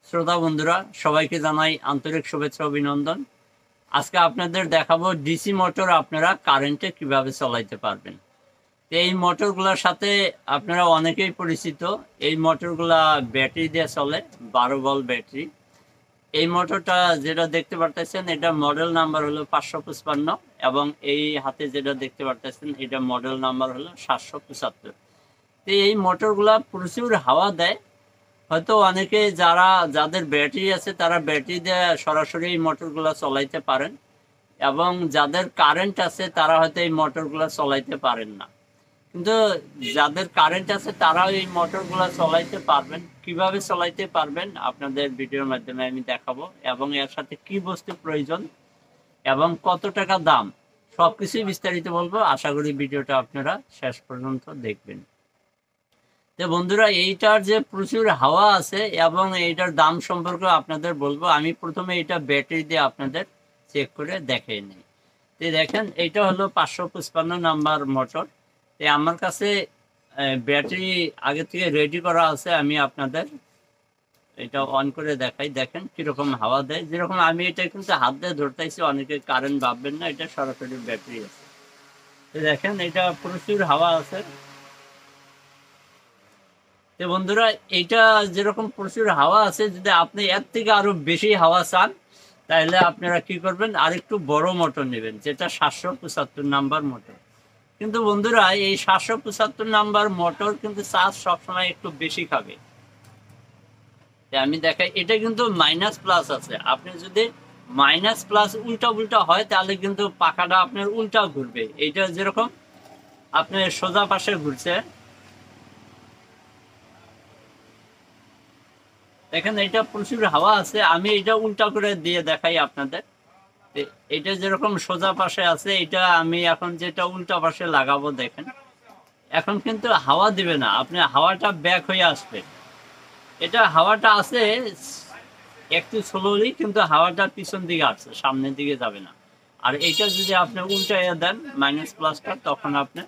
শ্রোতা বন্ধুরা সবাইকে জানাই আন্তরিক শুভেচ্ছা অভিনন্দন। আজকে আপনাদের দেখাবো ডিসি মোটর আপনারা কারেন্টে কিভাবে চালাইতে পারবেন। এই মোটরগুলোর সাথে আপনারা অনেকেই পরিচিত। এই মোটরগুলা ব্যাটারি দিয়ে চলে, 12 ভোল্ট ব্যাটারি। এই মোটরটা যেটা দেখতে পারতেছেন এটা মডেল নাম্বার হলো 555 এবং এই হাতে যেটা দেখতে পারতেছেন এটা মডেল নাম্বার হলো 775। এই মোটরগুলা প্রচুর হাওয়া দেয়। হয়তো অনেকে যাদের ব্যাটারি আছে তারা ব্যাটারি দিয়ে সরাসরি এই মোটরগুলো চালাইতে পারেন, এবং যাদের কারেন্ট আছে তারা হয়তো এই মোটরগুলো চালাইতে পারেন না। কিন্তু যাদের কারেন্ট আছে তারাও এই মোটরগুলো চালাইতে পারবেন। কিভাবে চালাইতে পারবেন আপনাদের ভিডিওর মাধ্যমে আমি দেখাবো, এবং এর সাথে কি বস্তু প্রয়োজন এবং কত টাকা দাম সবকিছুই বিস্তারিত বলবো। আশা করি ভিডিওটা আপনারা শেষ পর্যন্ত দেখবেন। তো বন্ধুরা, এইটার যে প্রচুর হাওয়া আছে এবং এইটার দাম সম্পর্কে আপনাদের বলবো। আমি প্রথমে এটা ব্যাটারি দিয়ে আপনাদের চেক করে দেখিয়ে নিই। তো দেখেন, এইটা হলো 555 নাম্বার মোটর। তো আমার কাছে ব্যাটারি আগে থেকে রেডি করা আছে। আমি আপনাদের এটা অন করে দেখাই। দেখেন কিরকম হাওয়া দেয়। যেরকম আমি এটা কিন্তু হাত দিয়ে ধরতেছি, অনেকে কারেন্ট ভাববেন না, এটা সরাসরি ব্যাটারি আছে। তো দেখেন এটা প্রচুর হাওয়া আছে। তো বন্ধুরা, এইটা যেরকম প্রচুর হাওয়া আছে, যদি আপনি এর থেকে আরো বেশি হাওয়া চান তাহলে আপনারা কি করবেন, আরেকটু বড় মোটর নেবেন, যেটা 775 নাম্বার মোটর। কিন্তু বন্ধুরা, এই 775 নাম্বার মোটর কিন্তু চার্জ সবসময় একটু বেশি খাবে। আমি দেখাই, এটা কিন্তু মাইনাস প্লাস আছে। আপনি যদি মাইনাস প্লাস উল্টা উল্টা হয় তাহলে কিন্তু পাখাটা আপনার উল্টা ঘুরবে। এইটা যেরকম আপনার সোজা পাশে ঘুরছে, দেখেন এটা প্রচুর হাওয়া আছে। আমি এটা উল্টা করে দিয়ে দেখাই আপনাদের। এটা যেরকম সোজা পাশে আছে, এটা আমি এখন যেটা উল্টা পাশে লাগাবো, দেখেন এখন কিন্তু হাওয়া দিবে না, আপনি হাওয়াটা ব্যাক হয়ে আসবে। এটা হাওয়াটা আছে একটু স্লোলি, কিন্তু হাওয়াটা পিছন দিকে আসছে, সামনের দিকে যাবে না। আর এটা যদি আপনি উল্টাইয়া দেন মাইনাস প্লাসটা, তখন আপনি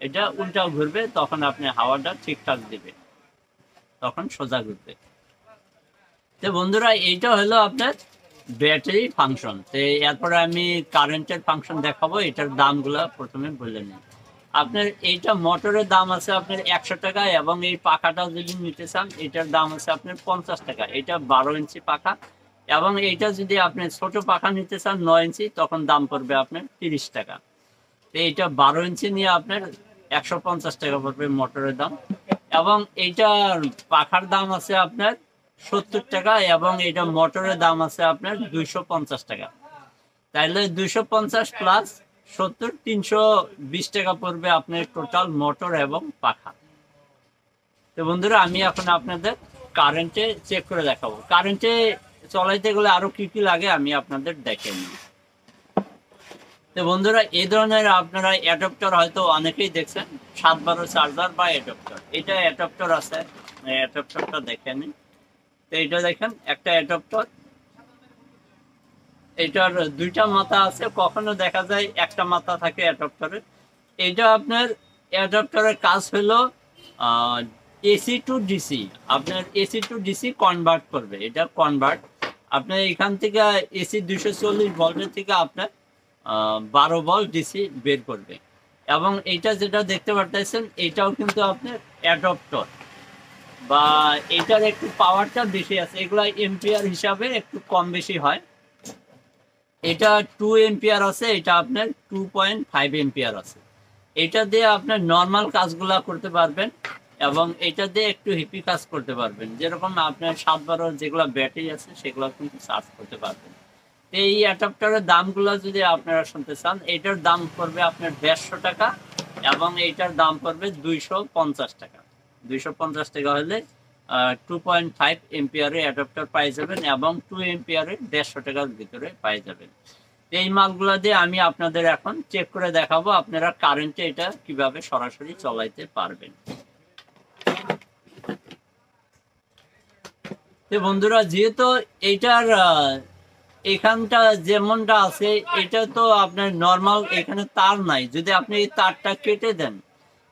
এটা উল্টা ঘুরবে, তখন আপনি হাওয়াটা ঠিকঠাক দিবে, তখন সোজা ঘুরবে। তো বন্ধুরা, এইটা হলো আপনার ব্যাটারি ফাংশন। তো এরপরে আমি কারেন্টের ফাংশন দেখাবো। এটার দামগুলো প্রথমে বলে নিই। আপনার এইটা মোটরের দাম আছে আপনার 100 টাকা, এবং এই পাখাটা যদি নিতে চান এটার দাম আছে আপনার 50 টাকা। এটা 12 ইঞ্চি পাখা, এবং এইটা যদি আপনি ছোট পাখা নিতে চান 9 ইঞ্চি, তখন দাম পড়বে আপনার 30 টাকা। তো এইটা 12 ইঞ্চি নিয়ে আপনার 150 টাকা পড়বে মোটরের দাম, এবং এইটার পাখার দাম আছে আপনার 70 টাকা, এবং এটা মোটরের দাম আছে আপনার 250 টাকা। তাইলে 250 প্লাস 70, 320 টাকা পড়বে আপনার টোটাল মোটর এবং পাখা। তো বন্ধুরা, আমি এখন আপনাদের কারেন্টে চেক করে দেখাবো। কারেন্টে চলাইতে গেলে আরো কি কি লাগে আমি আপনাদের দেখে নিই। তো বন্ধুরা, এই ধরনের আপনারা অ্যাডাপ্টার হয়তো অনেকেই দেখছেন, 712 চার্জার বা অ্যাডাপ্টার। এটা অ্যাডাপ্টার আছে, অ্যাডাপ্টারটা দেখে নিন। তো এটা দেখেন একটা অ্যাডাপ্টার, এটার দুইটা মাথা আছে, কখনো দেখা যায় একটা মাথা থাকে অ্যাডাপ্টারের। এটা আপনার অ্যাডাপ্টারের কাজ হলো এসি টু ডিসি। আপনার এসি টু ডিসি কনভার্ট করবে। এটা কনভার্ট আপনার এখান থেকে এসি 240 ভোল্টের থেকে আপনার 12 ভোল্ট ডিসি বের করবে। এবং এইটা যেটা দেখতে পারতেছেন এটাও কিন্তু আপনার অ্যাডাপ্টার, বা এটার একটু পাওয়ারটা বেশি আছে। এগুলা এম্পিয়ার হিসাবে একটু কম বেশি হয়। এটা 2 এম্পিয়ার আছে, এটা আপনার 2.5 এম্পিয়ার আছে। এটা দিয়ে আপনার নর্মাল কাজগুলা করতে পারবেন, এবং এটা দিয়ে একটু হিপি কাজ করতে পারবেন। যেরকম আপনার 712 যেগুলো ব্যাটারি আছে সেগুলো কিন্তু চার্জ করতে পারবেন। এই অ্যাডাপ্টারের দামগুলো যদি আপনারা শুনতে চান, এটার দাম পড়বে আপনার 150 টাকা, এবং এইটার দাম পড়বে 250 টাকা। 250 টাকা হলে 2.5 এম্পিয়ারের অ্যাডাপ্টার পাই যাবেন, এবং 2 এম্পিয়ারের 150 টাকার ভিতরে পাই যাবেন। এই মালগুলো দিয়ে আমি আপনাদের এখন চেক করে দেখাবো আপনারা কারেন্টে এটা কিভাবে সরাসরি চালাইতে পারবেন। তো বন্ধুরা, যেহেতু এইটার এখানটা যেমনটা আছে, এটা তো আপনার নর্মাল, এখানে তার নাই। যদি আপনি এই তারটা কেটে দেন,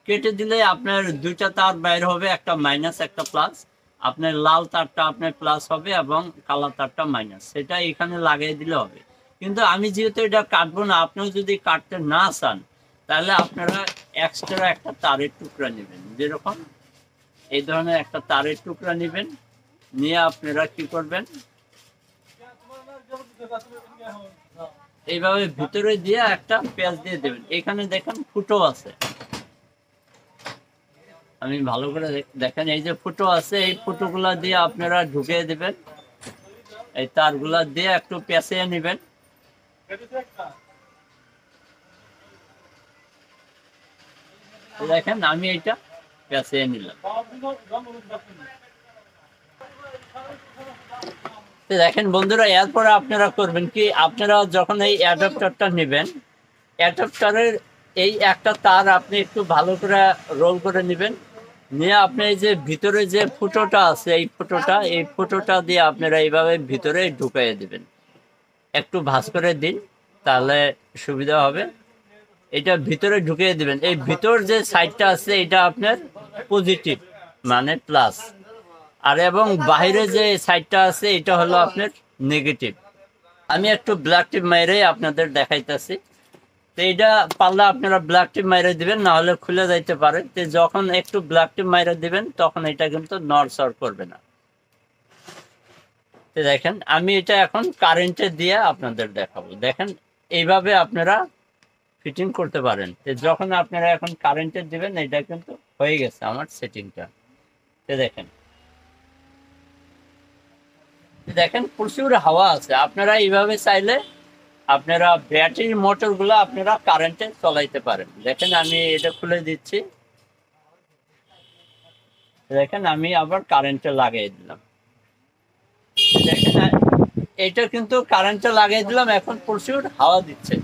কেটে দিলে আপনার দুইটা তার বাইর হবে, একটা মাইনাস একটা প্লাস। আপনার লাল তারটা আপনার প্লাস হবে এবং কালো তারটা মাইনাস, সেটা এখানে লাগিয়ে দিলে হবে। কিন্তু আমি যেহেতু এটা কাটবো না, আপনিও যদি কাটতে না চান তাহলে আপনারা এক্সট্রা একটা তারের টুকরা নেবেন, যেরকম এই ধরনের একটা তারের টুকরা নেবেন, নিয়ে আপনারা কি করবেন, এইভাবে ভিতরে দিয়ে একটা পেঁয়াজ দিয়ে দেবেন। এখানে দেখেন ফুটো আছে, আমি ভালো করে দেখেন, এই যে ফুটো আছে, এই ফুটোগুলা দিয়ে আপনারা ঢুকিয়ে দেবেন, এই তারগুলা দিয়ে একটু পেঁচিয়ে নেবেন। দেখেন আমি এটা পেঁচিয়ে নিলাম। দেখেন বন্ধুরা, এরপরে আপনারা করবেন কি, আপনারা যখন এই অ্যাডাপ্টারটা নেবেন, অ্যাডাপ্টারের এই একটা তার আপনি একটু ভালো করে রোল করে নেবেন, নিয়ে আপনি এই যে ভিতরে যে ফুটোটা আছে, এই ফুটোটা দিয়ে আপনারা এইভাবে ভিতরে ঢুকিয়ে দিবেন। একটু ভাঁজ করে দিন, তাহলে সুবিধা হবে। এটা ভিতরে ঢুকিয়ে দিবেন। এই ভিতর যে সাইডটা আছে এটা আপনার পজিটিভ, মানে প্লাস, আর এবং বাইরে যে সাইডটা আছে এটা হলো আপনার নেগেটিভ। আমি একটু ব্ল্যাক টিপ মাইরে আপনাদের দেখাইতেছি। তো এটা পারলে আপনারা ব্ল্যাক টিপ মাইরে দিবেন, না হলে খুলে যাইতে পারে। তো যখন একটু ব্ল্যাক টিপ মাইরে দিবেন তখন এটা কিন্তু নড়চড় করবে না। তো দেখেন আমি এটা এখন কারেন্টে দিয়ে আপনাদের দেখাবো। দেখেন এইভাবে আপনারা ফিটিং করতে পারেন। তো যখন আপনারা এখন কারেন্টে দিবেন, এটা কিন্তু হয়ে গেছে আমার সেটিংটা। তো দেখেন প্রচুর হাওয়া আছে। আপনারা এইভাবে চাইলে আপনারা ব্যাটারি মোটরগুলো আপনারা কারেন্টে চলাইতে পারেন। দেখেন আমি এটা খুলে দিচ্ছি, দেখেন আমি আবার কারেন্টে লাগিয়ে দিলাম। দেখেন এটা কিন্তু কারেন্টে লাগিয়ে দিলাম, এখন প্রচুর হাওয়া দিচ্ছে।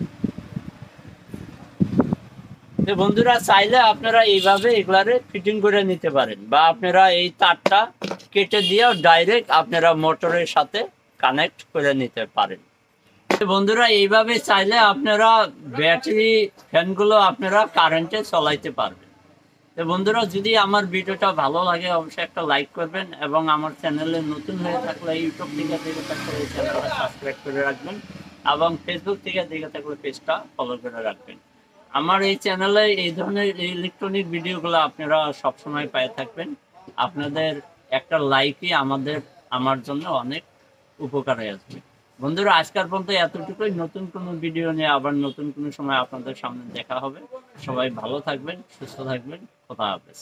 বন্ধুরা চাইলে আপনারা এইভাবে এগুলারে ফিটিং করে নিতে পারেন, বা আপনারা এই তারটা কেটে দিয়ে ডাইরেক্ট আপনারা মোটরের সাথে কানেক্ট করে নিতে পারেন। বন্ধুরা এইভাবে চাইলে আপনারা ব্যাটারি ফ্যানগুলো আপনারা কারেন্টে চলাইতে পারবেন। তো বন্ধুরা, যদি আমার ভিডিওটা ভালো লাগে অবশ্যই একটা লাইক করবেন, এবং আমার চ্যানেলে নতুন হয়ে থাকলে ইউটিউব থেকে দেখে থাকলে এই চ্যানেলটা সাবস্ক্রাইব করে রাখবেন, এবং ফেসবুক থেকে দেখে থাকলে পেজটা ফলো করে রাখবেন। আমার এই চ্যানেলে এই ধরনের ইলেকট্রনিক ভিডিওগুলো আপনারা সবসময় পেয়ে থাকবেন। আপনাদের একটা লাইকই আমার জন্য অনেক উপকারে আসবে। বন্ধুরা, আজকের পর্যন্ত এতটুকুই। নতুন কোনো ভিডিও নিয়ে আবার নতুন কোনো সময় আপনাদের সামনে দেখা হবে। সবাই ভালো থাকবেন, সুস্থ থাকবেন। খোদা হাফেজ।